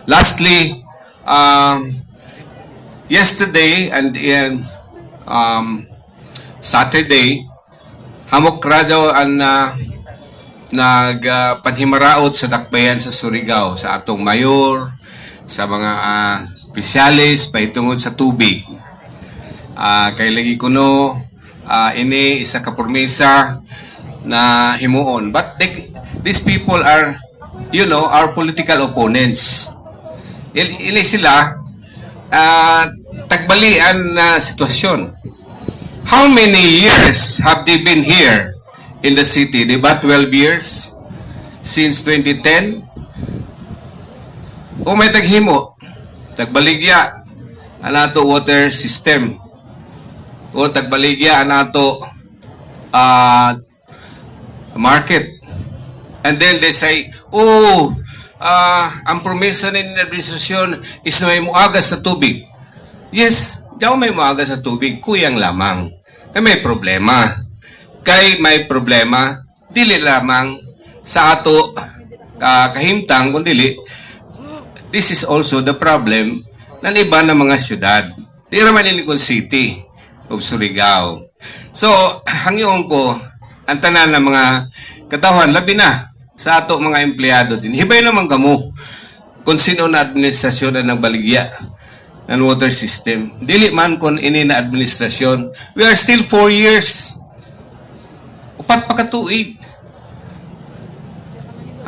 Lastly, yesterday and Saturday, hamok radyo ang nagpanhimaraot sa dakbayan sa Surigao, sa atong mayor, sa mga opisyalis, pahitungod sa tubig. Kay lagi kuno, ini isa ka promesa na himuon. But these people are, our political opponents. Ili sila, tagbalian na sitwasyon. How many years have they been here in the city? Diba 12 years? Since 2010? O may taghimo, tagbaligya, anato water system. O tagbaligya, anato market. And then they say, ang promesa ni administrasyon is na may muagas sa tubig. Yes, daw may muagas sa tubig, kuyang lamang. May problema. Kay may problema, dili lamang sa ato kahimtang, kundi this is also the problem ng iba ng mga syudad. Di naman Ilikon City of Surigao. So, hangyon ko, ang tanan ng mga katawhan, labi na sa ato mga empleyado din. Hibay naman kamo kung sino na administrasyon na nagbaligya ng water system. Dili man kung ini na administrasyon. We are still 4 years. Upat pa katuig.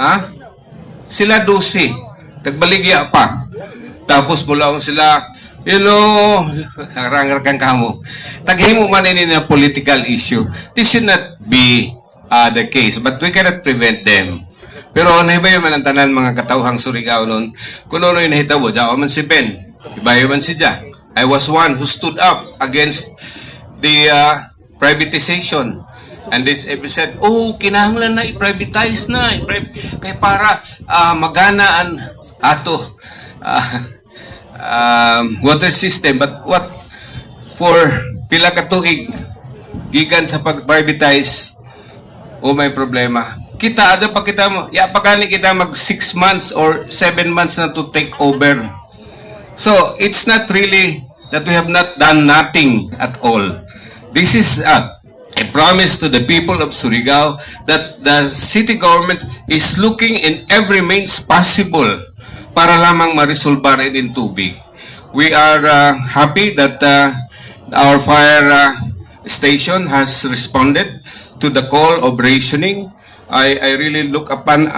Ha? Sila 12. Tagbaligya pa. Tapos mula sila, harangarkan kamo. Taghimo man ini na political issue. This should not be the case. But we cannot prevent them. Pero nahibayo man ang tanan mga katawhang Surigao noon. Kung ano yung nahitabo, dyan man si Ben. Ibayo man si Jack. I was one who stood up against the privatization. And they said, kinahanglan na i-privatize na. Kaya para magana ang ato water system. But what? For pila katuig gikan sa pag-privatize, may problema. Kita, ada pa kita mo. Pakani kita mag 6 months or 7 months na to take over. So, it's not really that we have not done nothing at all. This is a promise to the people of Surigao that the city government is looking in every means possible para lamang ma-resolve rin in tubig. We are happy that our fire station has responded to the call of rationing. I really look upon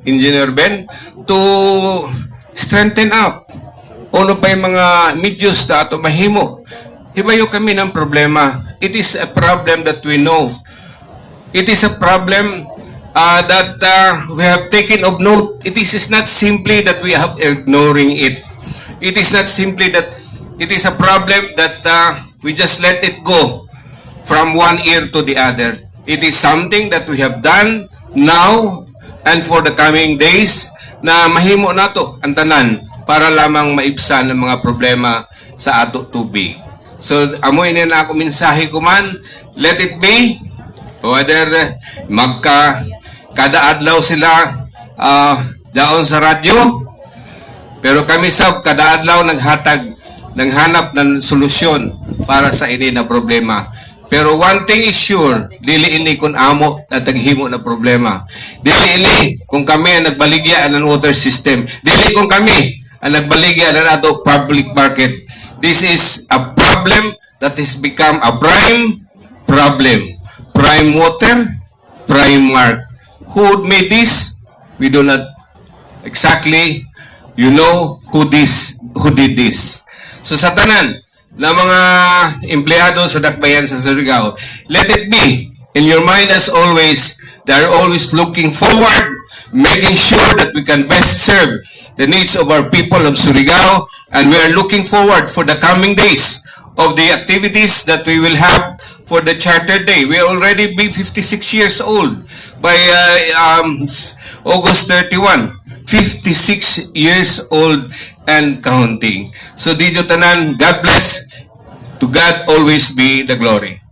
Engineer Ben to strengthen up ano pa yung mga medios na ato mahimo. Hibayo kami ng problema. It is a problem that we know. It is a problem that we have taken of note. It is not simply that we have ignoring it. It is not simply that it is a problem that we just let it go from one ear to the other. It is something that we have done now and for the coming days na mahimo nato ang tanan para lamang maibsan ang mga problema sa ato tubig. So, amoy na ako mensahe ko man, let it be, whether kada adlaw sila daon sa radyo, pero kami sab kada adlaw naghanap ng solusyon para sa ini na problema. Pero one thing is sure, dili ini kung amo na taghimo na problema. Dili ini kung kami ang nagbaligya ng water system. Dili kung kami ang nagbaligya ng ato public market. This is a problem that has become a prime problem. Prime water, prime mark. Who made this? We do not exactly, who did this. So sa tanan na mga empleyado sa dakbayan sa Surigao, let it be in your mind as always, they are always looking forward, making sure that we can best serve the needs of our people of Surigao, and we are looking forward for the coming days of the activities that we will have for the Charter Day. We will already be 56 years old by August 31. 56 years old and counting. So, Dijo Tanan, God bless. To God always be the glory.